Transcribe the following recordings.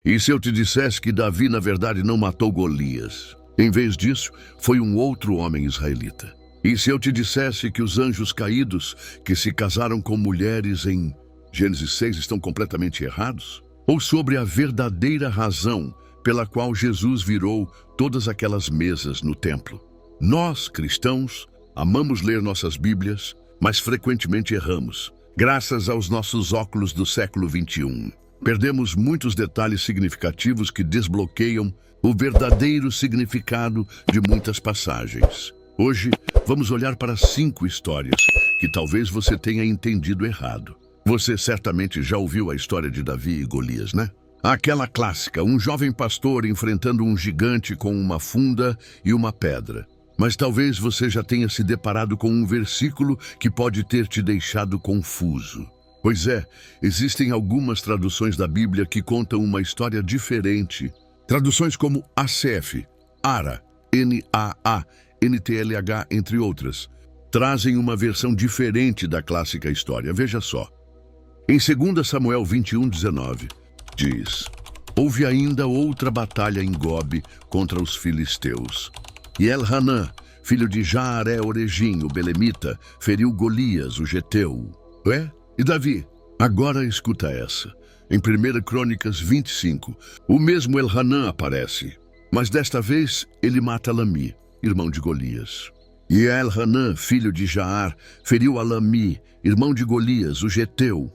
E se eu te dissesse que Davi, na verdade, não matou Golias? Em vez disso, foi um outro homem israelita. E se eu te dissesse que os anjos caídos que se casaram com mulheres em Gênesis 6 estão completamente errados? Ou sobre a verdadeira razão pela qual Jesus virou todas aquelas mesas no templo? Nós, cristãos, amamos ler nossas Bíblias, mas frequentemente erramos. Graças aos nossos óculos do século XXI, perdemos muitos detalhes significativos que desbloqueiam o verdadeiro significado de muitas passagens. Hoje, vamos olhar para 5 histórias que talvez você tenha entendido errado. Você certamente já ouviu a história de Davi e Golias, né? Aquela clássica, um jovem pastor enfrentando um gigante com uma funda e uma pedra. Mas talvez você já tenha se deparado com um versículo que pode ter te deixado confuso. Pois é, existem algumas traduções da Bíblia que contam uma história diferente. Traduções como ACF, ARA, NAA, NTLH, entre outras, trazem uma versão diferente da clássica história. Veja só. Em 2 Samuel 21:19, diz: Houve ainda outra batalha em Gobe contra os filisteus. E Elhanã, filho de Jaare-Oregim, o belemita, feriu Golias, o geteu. E Davi? Agora escuta essa. Em 1 Crônicas 25, o mesmo Elhanã aparece, mas desta vez ele mata Lami, irmão de Golias. E Elhanã, filho de Jaar, feriu a Lami, irmão de Golias, o geteu.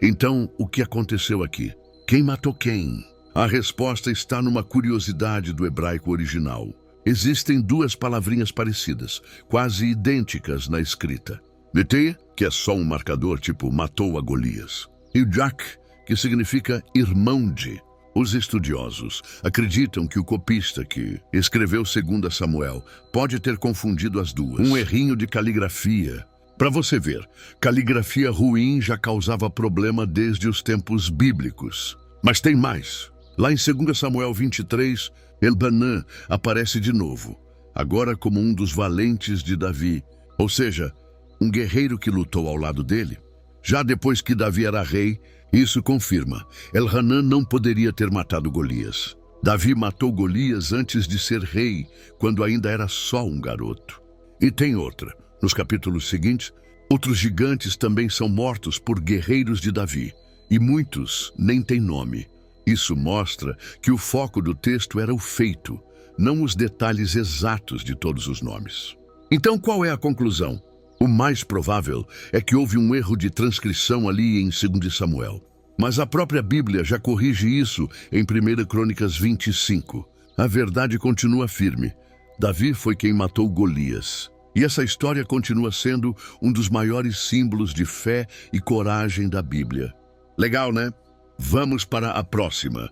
Então, o que aconteceu aqui? Quem matou quem? A resposta está numa curiosidade do hebraico original. Existem 2 palavrinhas parecidas, quase idênticas na escrita. Mete, que é só um marcador tipo matou a Golias. E o Jak, que significa irmão de. Os estudiosos acreditam que o copista que escreveu 2 Samuel pode ter confundido as duas. Um errinho de caligrafia. Para você ver, caligrafia ruim já causava problema desde os tempos bíblicos. Mas tem mais. Lá em 2 Samuel 23, Elhanã aparece de novo, agora como um dos valentes de Davi, ou seja, um guerreiro que lutou ao lado dele. Já depois que Davi era rei, isso confirma, Elhanã não poderia ter matado Golias. Davi matou Golias antes de ser rei, quando ainda era só um garoto. E tem outra. Nos capítulos seguintes, outros gigantes também são mortos por guerreiros de Davi, e muitos nem têm nome. Isso mostra que o foco do texto era o feito, não os detalhes exatos de todos os nomes. Então, qual é a conclusão? O mais provável é que houve um erro de transcrição ali em 2 Samuel. Mas a própria Bíblia já corrige isso em 1 Crônicas 25. A verdade continua firme. Davi foi quem matou Golias. E essa história continua sendo um dos maiores símbolos de fé e coragem da Bíblia. Legal, né? Vamos para a próxima.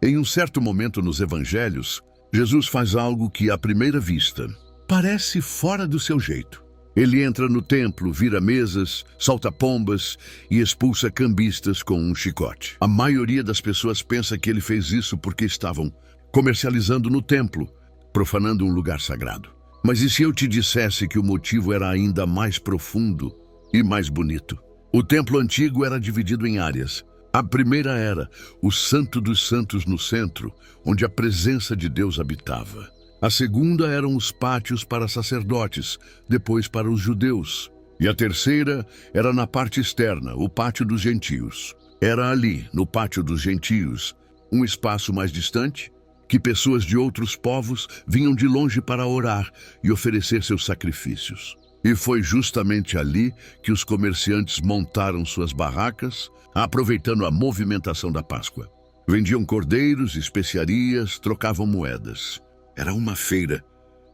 Em um certo momento nos evangelhos, Jesus faz algo que, à primeira vista, parece fora do seu jeito. Ele entra no templo, vira mesas, solta pombas e expulsa cambistas com um chicote. A maioria das pessoas pensa que ele fez isso porque estavam comercializando no templo, profanando um lugar sagrado. Mas e se eu te dissesse que o motivo era ainda mais profundo e mais bonito? O templo antigo era dividido em áreas. A primeira era o Santo dos Santos no centro, onde a presença de Deus habitava. A segunda eram os pátios para sacerdotes, depois para os judeus. E a terceira era na parte externa, o pátio dos gentios. Era ali, no pátio dos gentios, um espaço mais distante, que pessoas de outros povos vinham de longe para orar e oferecer seus sacrifícios. E foi justamente ali que os comerciantes montaram suas barracas, aproveitando a movimentação da Páscoa. Vendiam cordeiros, especiarias, trocavam moedas. Era uma feira.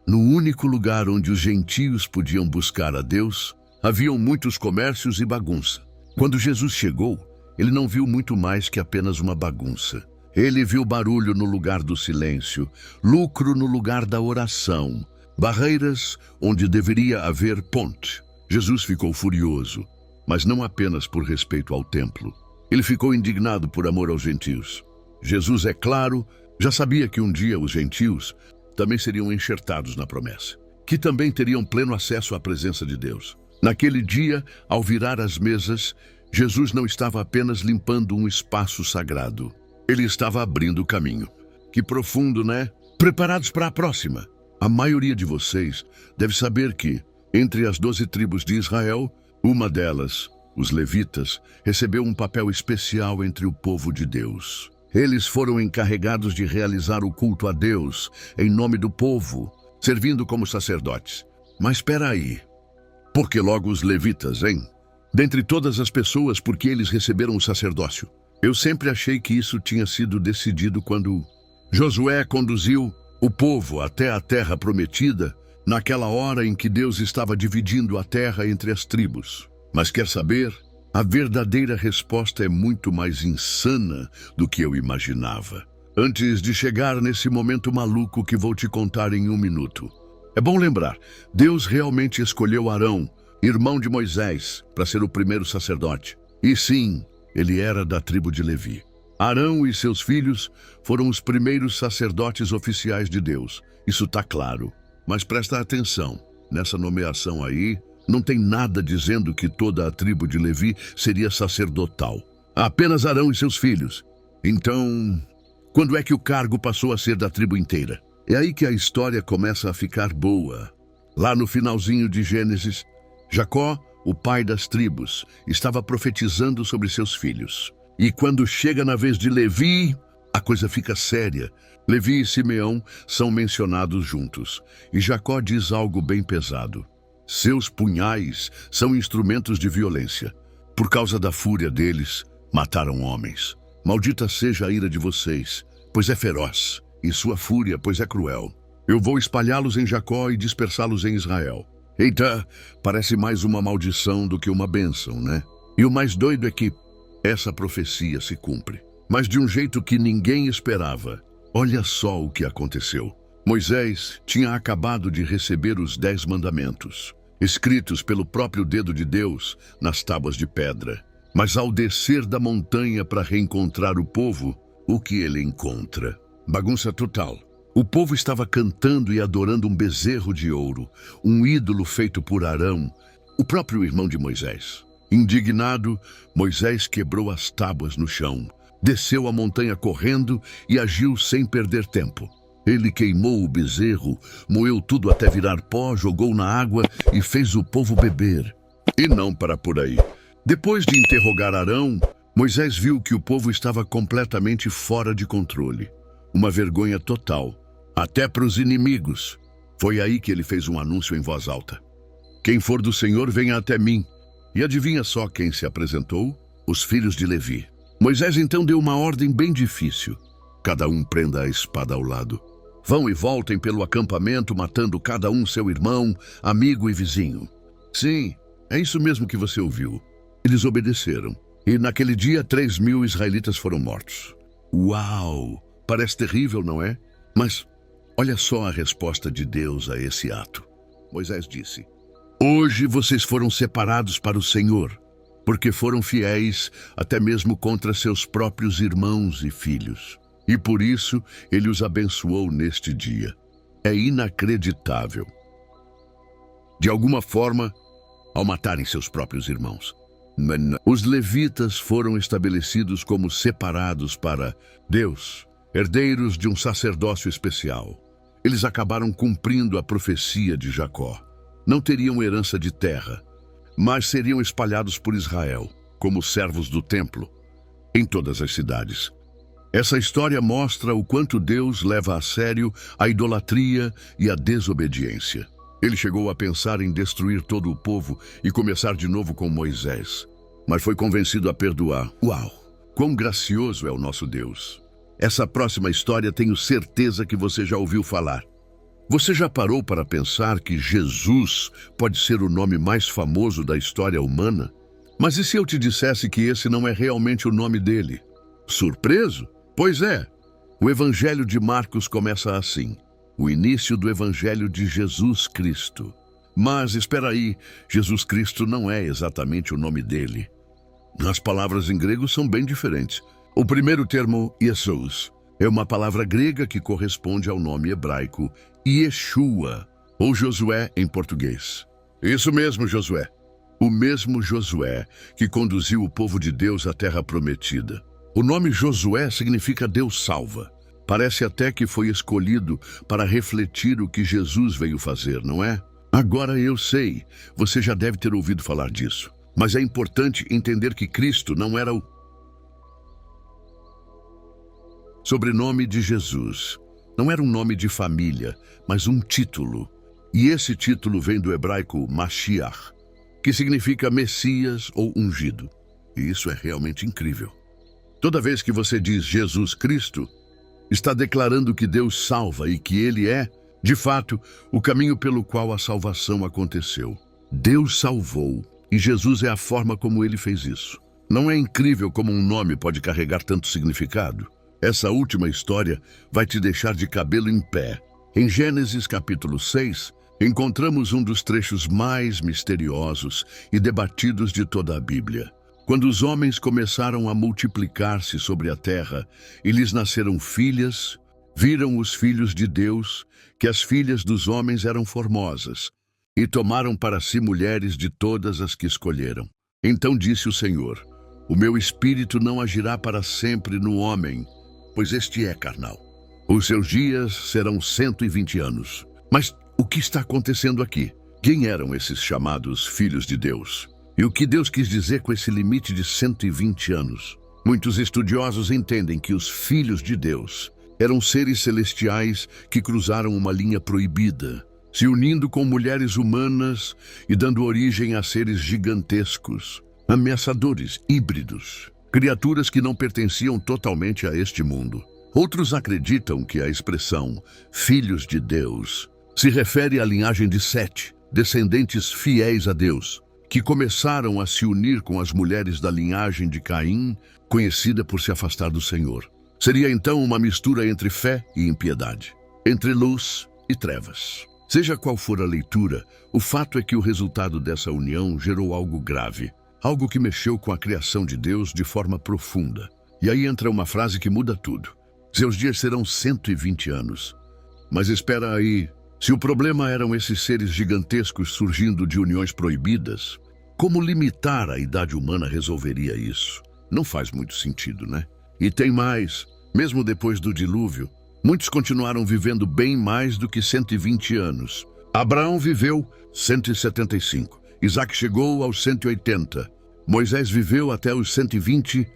No único lugar onde os gentios podiam buscar a Deus, haviam muitos comércios e bagunça. Quando Jesus chegou, ele não viu muito mais que apenas uma bagunça. Ele viu barulho no lugar do silêncio, lucro no lugar da oração, barreiras onde deveria haver ponte. Jesus ficou furioso, mas não apenas por respeito ao templo. Ele ficou indignado por amor aos gentios. Jesus, é claro, já sabia que um dia os gentios também seriam enxertados na promessa, que também teriam pleno acesso à presença de Deus. Naquele dia, ao virar as mesas, Jesus não estava apenas limpando um espaço sagrado. Ele estava abrindo o caminho. Que profundo, né? Preparados para a próxima. A maioria de vocês deve saber que, entre as 12 tribos de Israel, uma delas, os levitas, recebeu um papel especial entre o povo de Deus. Eles foram encarregados de realizar o culto a Deus em nome do povo, servindo como sacerdotes. Mas espera aí. Por que logo os levitas, hein? Dentre todas as pessoas, por que eles receberam o sacerdócio? Eu sempre achei que isso tinha sido decidido quando Josué conduziu o povo até a terra prometida, naquela hora em que Deus estava dividindo a terra entre as tribos. Mas quer saber? A verdadeira resposta é muito mais insana do que eu imaginava. Antes de chegar nesse momento maluco que vou te contar em 1 minuto. É bom lembrar, Deus realmente escolheu Arão, irmão de Moisés, para ser o primeiro sacerdote. E sim, ele era da tribo de Levi. Arão e seus filhos foram os primeiros sacerdotes oficiais de Deus. Isso está claro. Mas presta atenção, nessa nomeação aí, não tem nada dizendo que toda a tribo de Levi seria sacerdotal. Apenas Arão e seus filhos. Então, quando é que o cargo passou a ser da tribo inteira? É aí que a história começa a ficar boa. Lá no finalzinho de Gênesis, Jacó, o pai das tribos, estava profetizando sobre seus filhos. E quando chega na vez de Levi, a coisa fica séria. Levi e Simeão são mencionados juntos. E Jacó diz algo bem pesado. Seus punhais são instrumentos de violência. Por causa da fúria deles, mataram homens. Maldita seja a ira de vocês, pois é feroz, e sua fúria, pois é cruel. Eu vou espalhá-los em Jacó e dispersá-los em Israel. Eita, parece mais uma maldição do que uma bênção, né? E o mais doido é que essa profecia se cumpre, mas de um jeito que ninguém esperava. Olha só o que aconteceu. Moisés tinha acabado de receber os 10 mandamentos, escritos pelo próprio dedo de Deus nas tábuas de pedra. Mas ao descer da montanha para reencontrar o povo, o que ele encontra? Bagunça total. O povo estava cantando e adorando um bezerro de ouro, um ídolo feito por Arão, o próprio irmão de Moisés. Indignado, Moisés quebrou as tábuas no chão, desceu a montanha correndo e agiu sem perder tempo. Ele queimou o bezerro, moeu tudo até virar pó, jogou na água e fez o povo beber. E não para por aí. Depois de interrogar Arão, Moisés viu que o povo estava completamente fora de controle. Uma vergonha total, até para os inimigos. Foi aí que ele fez um anúncio em voz alta. Quem for do Senhor, venha até mim. E adivinha só quem se apresentou? Os filhos de Levi. Moisés então deu uma ordem bem difícil. Cada um prenda a espada ao lado. Vão e voltem pelo acampamento, matando cada um seu irmão, amigo e vizinho. Sim, é isso mesmo que você ouviu. Eles obedeceram. E naquele dia 3.000 israelitas foram mortos. Uau! Parece terrível, não é? Mas olha só a resposta de Deus a esse ato. Moisés disse: Hoje vocês foram separados para o Senhor, porque foram fiéis até mesmo contra seus próprios irmãos e filhos. E por isso ele os abençoou neste dia. É inacreditável. De alguma forma, ao matarem seus próprios irmãos. Os levitas foram estabelecidos como separados para Deus, herdeiros de um sacerdócio especial. Eles acabaram cumprindo a profecia de Jacó. Não teriam herança de terra, mas seriam espalhados por Israel, como servos do templo, em todas as cidades. Essa história mostra o quanto Deus leva a sério a idolatria e a desobediência. Ele chegou a pensar em destruir todo o povo e começar de novo com Moisés, mas foi convencido a perdoar. Uau! Quão gracioso é o nosso Deus! Essa próxima história tenho certeza que você já ouviu falar. Você já parou para pensar que Jesus pode ser o nome mais famoso da história humana? Mas e se eu te dissesse que esse não é realmente o nome dele? Surpreso? Pois é. O Evangelho de Marcos começa assim. O início do Evangelho de Jesus Cristo. Mas espera aí, Jesus Cristo não é exatamente o nome dele. As palavras em grego são bem diferentes. O primeiro termo, Jesus, é uma palavra grega que corresponde ao nome hebraico Yeshua, ou Josué em português. Isso mesmo, Josué. O mesmo Josué que conduziu o povo de Deus à terra prometida. O nome Josué significa Deus salva. Parece até que foi escolhido para refletir o que Jesus veio fazer, não é? Agora eu sei, você já deve ter ouvido falar disso. Mas é importante entender que Cristo não era o sobrenome de Jesus. Não era um nome de família, mas um título. E esse título vem do hebraico Mashiach, que significa Messias ou ungido. E isso é realmente incrível. Toda vez que você diz Jesus Cristo, está declarando que Deus salva e que Ele é, de fato, o caminho pelo qual a salvação aconteceu. Deus salvou, e Jesus é a forma como Ele fez isso. Não é incrível como um nome pode carregar tanto significado? Essa última história vai te deixar de cabelo em pé. Em Gênesis capítulo 6, encontramos um dos trechos mais misteriosos e debatidos de toda a Bíblia. Quando os homens começaram a multiplicar-se sobre a terra e lhes nasceram filhas, viram os filhos de Deus que as filhas dos homens eram formosas e tomaram para si mulheres de todas as que escolheram. Então disse o Senhor: o meu espírito não agirá para sempre no homem, pois este é carnal. Os seus dias serão 120 anos. Mas o que está acontecendo aqui? Quem eram esses chamados filhos de Deus? E o que Deus quis dizer com esse limite de 120 anos? Muitos estudiosos entendem que os filhos de Deus eram seres celestiais que cruzaram uma linha proibida, se unindo com mulheres humanas e dando origem a seres gigantescos, ameaçadores, híbridos, criaturas que não pertenciam totalmente a este mundo. Outros acreditam que a expressão filhos de Deus se refere à linhagem de Sete, descendentes fiéis a Deus, que começaram a se unir com as mulheres da linhagem de Caim, conhecida por se afastar do Senhor. Seria então uma mistura entre fé e impiedade, entre luz e trevas. Seja qual for a leitura, o fato é que o resultado dessa união gerou algo grave, algo que mexeu com a criação de Deus de forma profunda. E aí entra uma frase que muda tudo. Seus dias serão 120 anos. Mas espera aí, se o problema eram esses seres gigantescos surgindo de uniões proibidas, como limitar a idade humana resolveria isso? Não faz muito sentido, né? E tem mais, mesmo depois do dilúvio, muitos continuaram vivendo bem mais do que 120 anos. Abraão viveu 175, Isaac chegou aos 180, Moisés viveu até os 120,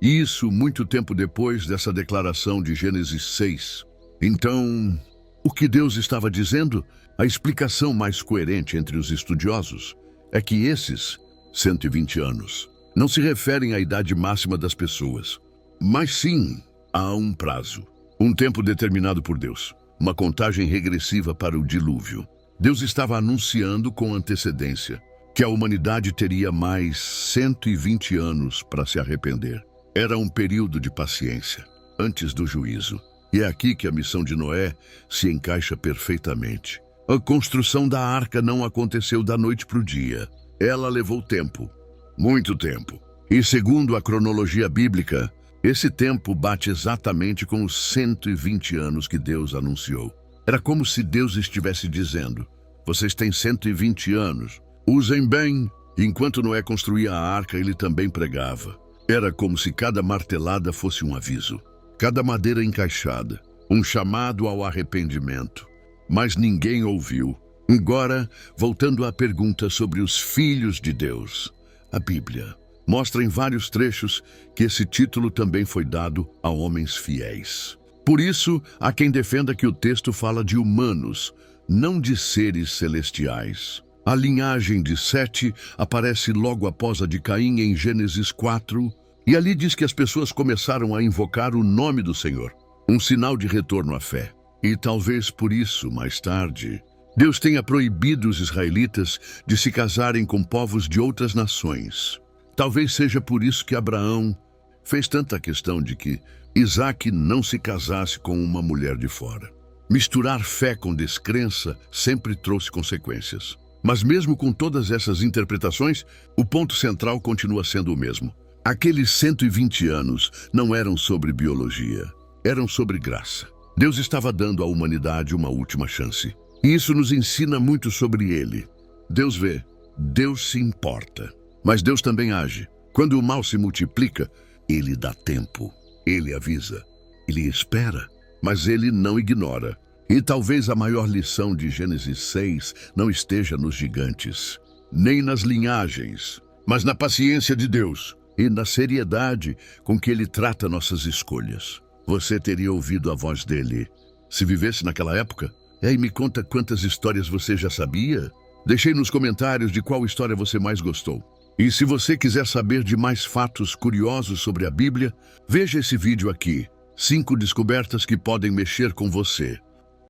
e isso muito tempo depois dessa declaração de Gênesis 6. Então, o que Deus estava dizendo? A explicação mais coerente entre os estudiosos é que esses 120 anos não se referem à idade máxima das pessoas, mas sim a um prazo, um tempo determinado por Deus, uma contagem regressiva para o dilúvio. Deus estava anunciando com antecedência que a humanidade teria mais 120 anos para se arrepender. Era um período de paciência, antes do juízo. E é aqui que a missão de Noé se encaixa perfeitamente. A construção da arca não aconteceu da noite para o dia. Ela levou tempo, muito tempo. E segundo a cronologia bíblica, esse tempo bate exatamente com os 120 anos que Deus anunciou. Era como se Deus estivesse dizendo: vocês têm 120 anos, usem bem. Enquanto Noé construía a arca, ele também pregava. Era como se cada martelada fosse um aviso, cada madeira encaixada, um chamado ao arrependimento. Mas ninguém ouviu. Agora, voltando à pergunta sobre os filhos de Deus, a Bíblia mostra em vários trechos que esse título também foi dado a homens fiéis. Por isso, há quem defenda que o texto fala de humanos, não de seres celestiais. A linhagem de Sete aparece logo após a de Caim em Gênesis 4, e ali diz que as pessoas começaram a invocar o nome do Senhor, um sinal de retorno à fé. E talvez por isso, mais tarde, Deus tenha proibido os israelitas de se casarem com povos de outras nações. Talvez seja por isso que Abraão fez tanta questão de que Isaac não se casasse com uma mulher de fora. Misturar fé com descrença sempre trouxe consequências. Mas mesmo com todas essas interpretações, o ponto central continua sendo o mesmo. Aqueles 120 anos não eram sobre biologia, eram sobre graça. Deus estava dando à humanidade uma última chance. E isso nos ensina muito sobre Ele. Deus vê, Deus se importa. Mas Deus também age. Quando o mal se multiplica, Ele dá tempo, ele avisa, ele espera, mas ele não ignora. E talvez a maior lição de Gênesis 6 não esteja nos gigantes, nem nas linhagens, mas na paciência de Deus e na seriedade com que ele trata nossas escolhas. Você teria ouvido a voz dele se vivesse naquela época? E aí me conta quantas histórias você já sabia? Deixei nos comentários de qual história você mais gostou. E se você quiser saber de mais fatos curiosos sobre a Bíblia, veja esse vídeo aqui. 5 descobertas que podem mexer com você.